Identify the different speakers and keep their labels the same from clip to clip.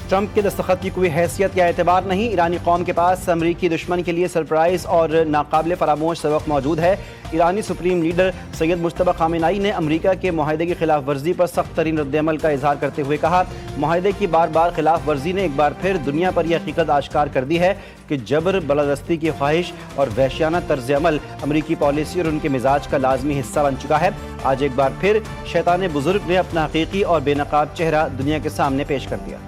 Speaker 1: Trump के दस्तखत की कोई हैसियत या एतबार नहीं। ईरानी कौम के पास अमरीकी दुश्मन के लिए सरप्राइज और नाकाबिल फरामोश सबक मौजूद है। ईरानी supreme leader Sayyid Mojtaba Khamenei ने अमरीका के मुआहदे की खिलाफ वर्जी पर सख्त तरीन रद्दअमल का इजहार करते हुए कहा, मुआहदे की बार बार खिलाफ वर्जी ने एक बार फिर दुनिया पर यह हकीकत आश्कार कर दी है कि जबर, बलादस्ती की ख्वाहिश और वहशियाना तर्ज अमल अमरीकी पॉलिसी और उनके मिजाज का लाजमी हिस्सा बन चुका है। आज एक बार फिर शैतान बुजुर्ग ने अपना हकीकी और बेनकाब चेहरा दुनिया के सामने पेश कर दिया।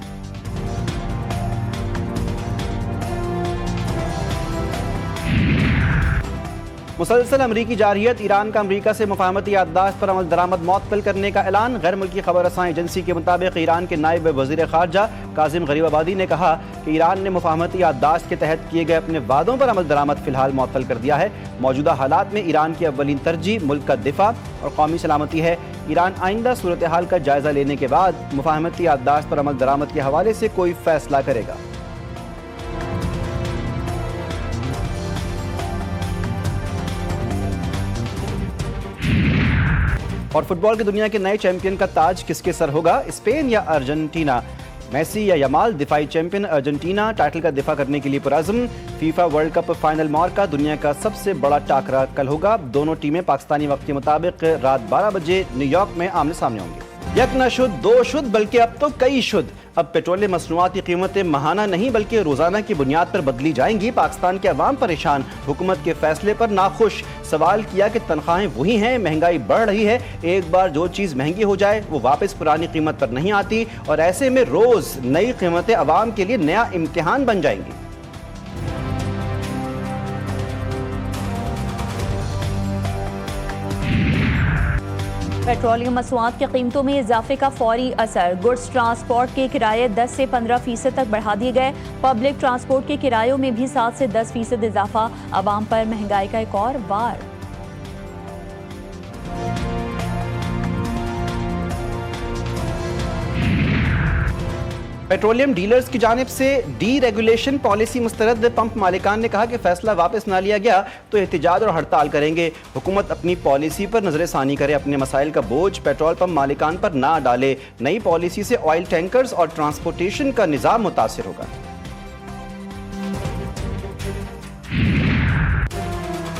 Speaker 1: मुसलसल अमरीकी जारहियत, ईरान का अमरीका से मुफाहमती याददाश्त पर अमल दरामद मुअत्तल करने का ऐलान। गैर मुल्की खबर रसां एजेंसी के मुताबिक ईरान के नायब वज़ीर ख़ारजा कासिम गरीबाबादी ने कहा कि ईरान ने मुफाहमती याददाश्त के तहत किए गए अपने वादों पर अमल दरामद फिलहाल मुअत्तल कर दिया है। मौजूदा हालात में ईरान की अव्वलीन तरजीह मुल्क का दिफा और कौमी सलामती है। ईरान आइंदा सूरत हाल का जायजा लेने के बाद मुफाहमती याददाश्त पर अमल दरामद के हवाले से कोई फैसला करेगा। और फुटबॉल की दुनिया के नए चैंपियन का ताज किसके सर होगा, स्पेन या अर्जेंटीना? मेसी या यमाल? दिफाई चैंपियन अर्जेंटीना टाइटल का दिफा करने के लिए पुरअज़्म। फीफा वर्ल्ड कप फाइनल मौका दुनिया का सबसे बड़ा टाकरा कल होगा। दोनों टीमें पाकिस्तानी वक्त के मुताबिक रात 12 बजे न्यूयॉर्क में आमने सामने होंगी। यक न शुद्ध, दो शुद्ध, बल्कि अब तो कई शुद्ध। अब पेट्रोलियम मसनूआत की कीमतें माहाना नहीं बल्कि रोजाना की बुनियाद पर बदली जाएंगी। पाकिस्तान के अवाम परेशान, हुकूमत के फैसले पर नाखुश। सवाल किया कि तनख्वाहें वही हैं, महंगाई बढ़ रही है। एक बार जो चीज़ महंगी हो जाए वो वापस पुरानी कीमत पर नहीं आती और ऐसे में रोज नई कीमतें अवाम के लिए नया इम्तिहान बन जाएंगी।
Speaker 2: पेट्रोलियम मसनूआत की कीमतों में इजाफे का फौरी असर। गुड्स ट्रांसपोर्ट के किराए 10 से 15% तक बढ़ा दिए गए। पब्लिक ट्रांसपोर्ट के किरायों में भी 7 से 10% इजाफा। अवाम पर महंगाई का एक और वार।
Speaker 1: पेट्रोलियम डीलर्स की जानिब से डी रेगुलेशन पॉलिसी मुस्तरद। पंप मालिकान ने कहा कि फैसला वापस ना लिया गया तो एहतजाज और हड़ताल करेंगे। हुकूमत अपनी पॉलिसी पर नजरसानी करे, अपने मसाइल का बोझ पेट्रोल पंप मालिकान पर ना डाले। नई पॉलिसी से ऑयल टैंकर्स और ट्रांसपोर्टेशन का निज़ाम मुतासिर होगा।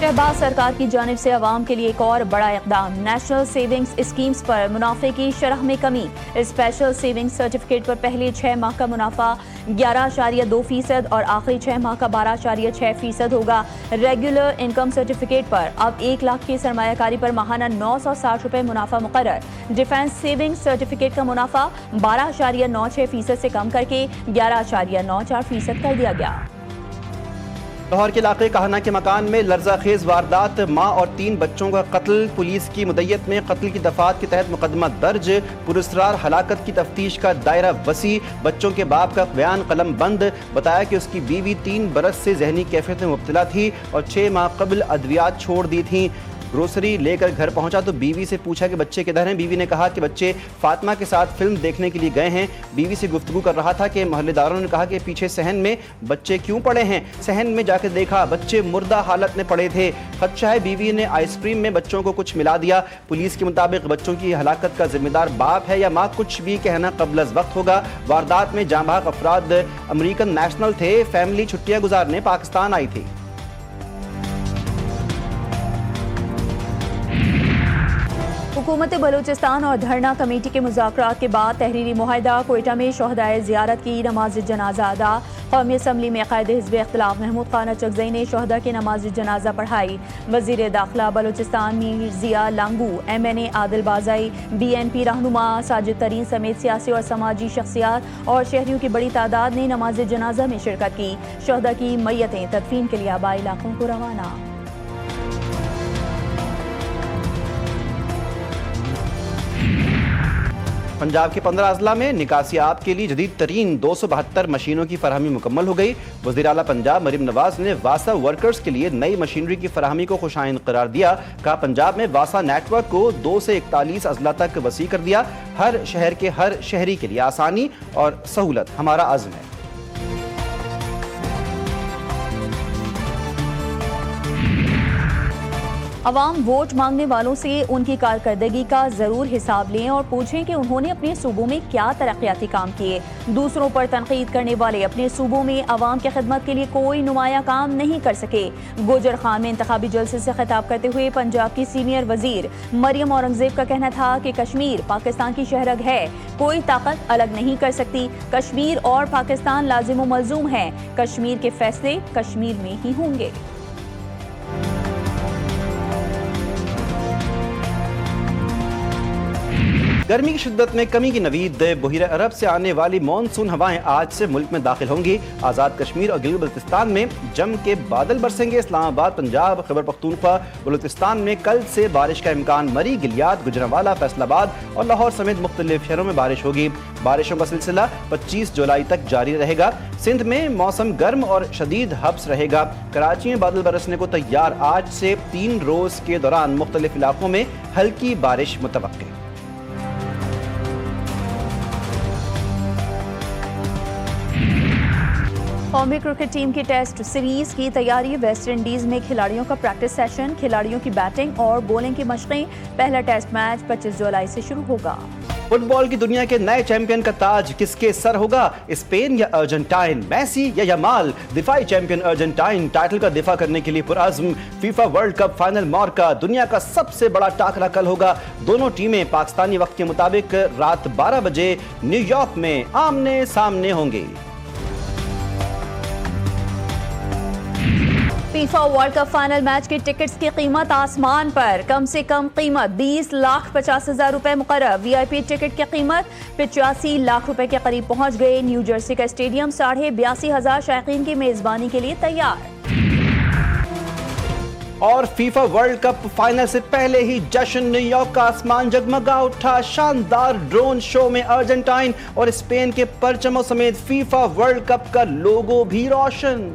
Speaker 2: शहबाज सरकार की जानिब से अवाम के लिए एक और बड़ा इक़दाम। नेशनल सेविंग्स स्कीम्स पर मुनाफे की शरह में कमी। स्पेशल सेविंग्स सर्टिफिकेट पर पहले 6 माह का मुनाफा 11.2% और आखिरी 6 माह का 12.6% होगा। रेगुलर इनकम सर्टिफिकेट पर अब 1 लाख की सरमायाकारी पर माहाना 960 रुपये मुनाफा मुकर्रर। डिफेंस सेविंग्स सर्टिफिकेट का मुनाफा 12.96% से कम करके 11.94% कर दिया गया।
Speaker 1: लाहौर के इलाके कहना के मकान में लर्जाखेज वारदात, माँ और 3 बच्चों का कत्ल। पुलिस की मुद्दत में कत्ल की दफात के तहत मुकदमा दर्ज। पुरस्रार हलाकत की तफ्तीश का दायरा वसी। बच्चों के बाप का बयान कलम बंद। बताया कि उसकी बीवी 3 बरस से जहनी कैफियत में मुब्तला थी और 6 माह कबल अद्वियात छोड़ दी थी। ग्रोसरी लेकर घर पहुंचा तो बीवी से पूछा कि बच्चे किधर हैं। बीवी ने कहा कि बच्चे फातिमा के साथ फिल्म देखने के लिए गए हैं। बीवी से गुफ्तगू कर रहा था कि मोहल्लेदारों ने कहा कि पीछे सहन में बच्चे क्यों पड़े हैं। सहन में जाकर देखा बच्चे मुर्दा हालत में पड़े थे। खदशा है बीवी ने आइसक्रीम में बच्चों को कुछ मिला दिया। पुलिस के मुताबिक बच्चों की हलाकत का जिम्मेदार बाप है या माँ, कुछ भी कहना कबल अज़ वक्त होगा। वारदात में जाँ बहक अफराद अमरीकन नेशनल थे। फैमिली छुट्टियाँ गुजारने पाकिस्तान आई थी।
Speaker 2: हुकूमत बलूचिस्तान और धरना कमेटी के मुज़ाकरात के बाद तहरीरी मुआहदा। कोयटा में शोहदाए ज़ियारत की नमाज जनाजा अदा। कौमी असम्बली में कायद हिज़्ब इख्तिलाफ महमूद खान अचकज़ई ने शोहदा की नमाज जनाजा पढ़ाई। वज़ीर दाखिला बलूचिस्तान मिर्ज़िया लांगू, MNA आदिल बाज़ाई, BNP रहनुमा साजिद तरीन समेत सियासी और समाजी शख्सियात और शहरियों की बड़ी तादाद ने नमाज जनाजा में शिरकत की। शोहदा की मैयतें तदफीन के लिए आबाई इलाकों को रवाना।
Speaker 1: पंजाब के 15 अजला में निकासी आब के लिए जदीद तरीन 272 मशीनों की फराहमी मुकम्मल हो गई। वज़ीर आला पंजाब मरीम नवाज ने वासा वर्कर्स के लिए नई मशीनरी की फराहमी को खुशाइन करार दिया। कहा पंजाब में वासा नेटवर्क को 2 से 41 अजला तक वसी कर दिया। हर शहर के हर शहरी के लिए आसानी और सहूलत हमारा अज़्म है।
Speaker 2: अवाम वोट मांगने वालों से उनकी कारकर्दगी का जरूर हिसाब लें और पूछें कि उन्होंने अपने सूबों में क्या तरक्याती काम किए। दूसरों पर तनकीद करने वाले अपने सूबों में अवाम की खिदमत के लिए कोई नुमाया काम नहीं कर सके। गुजर खान में इंतखाबी जलसे से खिताब करते हुए पंजाब की सीनियर वजीर मरियम औरंगजेब का कहना था कि कश्मीर पाकिस्तान की शहरग है, कोई ताकत अलग नहीं कर सकती। कश्मीर और पाकिस्तान लाजिम व मलजूम है, कश्मीर के फैसले कश्मीर में ही होंगे।
Speaker 1: गर्मी की शिद्दत में कमी की नवीद, बहिर अरब से आने वाली मानसून हवाएं आज से मुल्क में दाखिल होंगी। आज़ाद कश्मीर और गिलगित बल्तिस्तान में जम के बादल बरसेंगे। इस्लामाबाद, पंजाब, खैबर पख्तूनख्वा, बलूचिस्तान में कल से बारिश का इम्कान। मरी, गिलियात, गुजरांवाला, फैसलाबाद और लाहौर समेत मुख्तलिफ शहरों में बारिश होगी। बारिशों का सिलसिला 25 जुलाई तक जारी रहेगा। सिंध में मौसम गर्म और शदीद हब्स रहेगा। कराची में बादल बरसने को तैयार। आज से 3 रोज के दौरान मुख्तलिफ इलाकों में हल्की बारिश मुतवक्किल।
Speaker 2: कौमी क्रिकेट टीम की टेस्ट सीरीज की तैयारी। वेस्ट इंडीज में खिलाड़ियों का प्रैक्टिस सेशन, खिलाड़ियों की बैटिंग और बॉलिंग की मशकें। पहला टेस्ट मैच 25 जुलाई से शुरू होगा।
Speaker 1: फुटबॉल की दुनिया के नए चैंपियन का ताज किसके सर होगा? स्पेन या अर्जेंटाइन? मेसी या यमाल? दिफाई चैंपियन अर्जेंटाइन टाइटल का दिफा करने के लिए पुरअज़्म। फीफा वर्ल्ड कप फाइनल मौका। दुनिया का सबसे बड़ा टाकरा कल होगा। दोनों टीमें पाकिस्तानी वक्त के मुताबिक रात 12 बजे न्यूयॉर्क में आमने सामने होंगी।
Speaker 2: FIFA world cup final match की टिकट्स की कीमत आसमान पर। कम से कम कीमत 20,50,000 रुपए मुकर्रर। वीआईपी टिकट की कीमत 85 लाख रुपए के करीब पहुंच गए। न्यू जर्सी का स्टेडियम 82,500 शायकीन की मेजबानी के लिए तैयार।
Speaker 1: और फीफा वर्ल्ड कप फाइनल से पहले ही जश्न, न्यूयॉर्क का आसमान जगमगा उठा। शानदार ड्रोन शो में अर्जेंटाइन और स्पेन के परचमों समेत फीफा वर्ल्ड कप का लोगो भी रोशन।